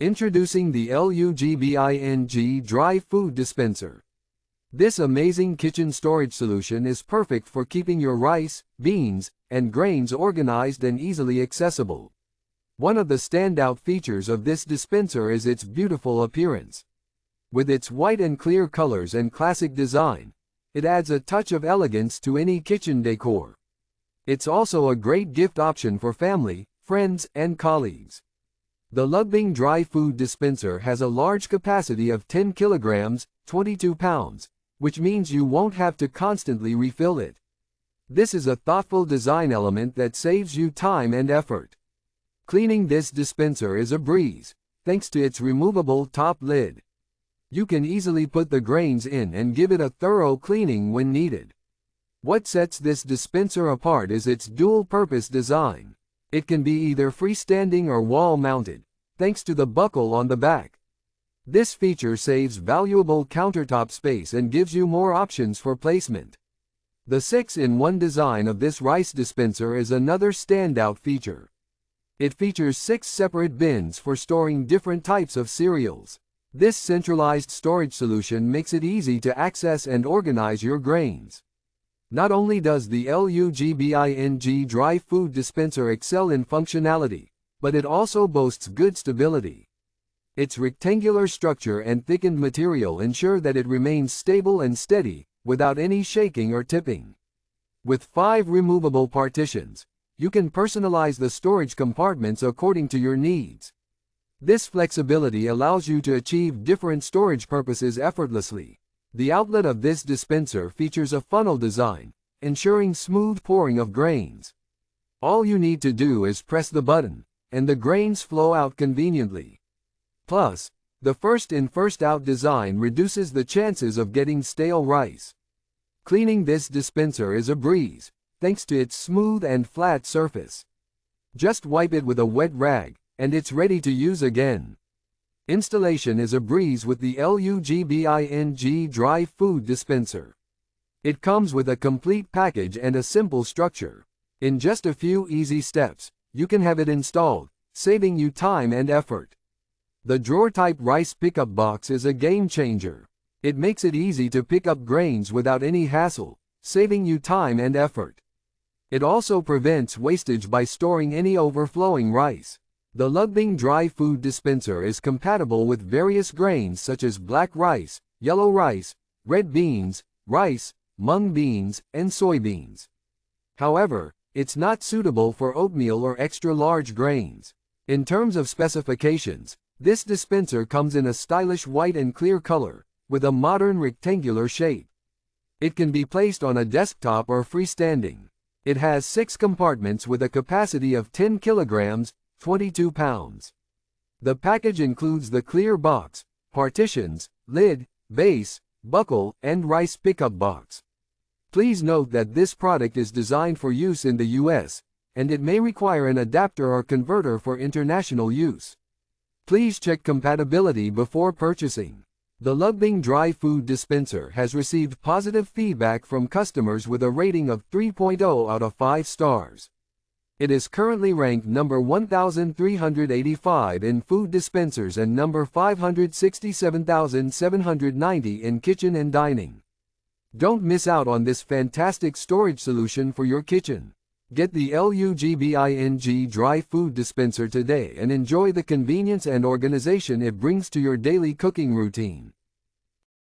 Introducing the LUGBING Dry Food Dispenser. This amazing kitchen storage solution is perfect for keeping your rice, beans, and grains organized and easily accessible. One of the standout features of this dispenser is its beautiful appearance. With its white and clear colors and classic design, it adds a touch of elegance to any kitchen decor. It's also a great gift option for family, friends, and colleagues. The LUGBING Dry Food Dispenser has a large capacity of 10 kilograms, 22 pounds, which means you won't have to constantly refill it. This is a thoughtful design element that saves you time and effort. Cleaning this dispenser is a breeze, thanks to its removable top lid. You can easily put the grains in and give it a thorough cleaning when needed. What sets this dispenser apart is its dual-purpose design. It can be either freestanding or wall-mounted, thanks to the buckle on the back. This feature saves valuable countertop space and gives you more options for placement. The 6-in-1 design of this rice dispenser is another standout feature. It features 6 separate bins for storing different types of cereals. This centralized storage solution makes it easy to access and organize your grains. Not only does the LUGBING Dry Food Dispenser excel in functionality, but it also boasts good stability. Its rectangular structure and thickened material ensure that it remains stable and steady, without any shaking or tipping. With 5 removable partitions, you can personalize the storage compartments according to your needs. This flexibility allows you to achieve different storage purposes effortlessly. The outlet of this dispenser features a funnel design, ensuring smooth pouring of grains. All you need to do is press the button, and the grains flow out conveniently. Plus, the first-in first-out design reduces the chances of getting stale rice. Cleaning this dispenser is a breeze, thanks to its smooth and flat surface. Just wipe it with a wet rag, and it's ready to use again. Installation is a breeze with the LUGBING Dry Food Dispenser. It comes with a complete package and a simple structure. In just a few easy steps, you can have it installed, saving you time and effort. The drawer-type rice pickup box is a game-changer. It makes it easy to pick up grains without any hassle, saving you time and effort. It also prevents wastage by storing any overflowing rice. The LUGBING Dry Food Dispenser is compatible with various grains such as black rice, yellow rice, red beans, rice, mung beans, and soybeans. However, it's not suitable for oatmeal or extra-large grains. In terms of specifications, this dispenser comes in a stylish white and clear color, with a modern rectangular shape. It can be placed on a desktop or freestanding. It has 6 compartments with a capacity of 10 kilograms, 22 pounds. The package includes the clear box, partitions, lid, base, buckle, and rice pickup box. Please note that this product is designed for use in the US, and it may require an adapter or converter for international use. Please check compatibility before purchasing. The LUGBING Dry Food Dispenser has received positive feedback from customers with a rating of 3.0 out of 5 stars. It is currently ranked number 1,385 in food dispensers and number 567,790 in kitchen and dining. Don't miss out on this fantastic storage solution for your kitchen. Get the LUGBING Dry Food Dispenser today and enjoy the convenience and organization it brings to your daily cooking routine.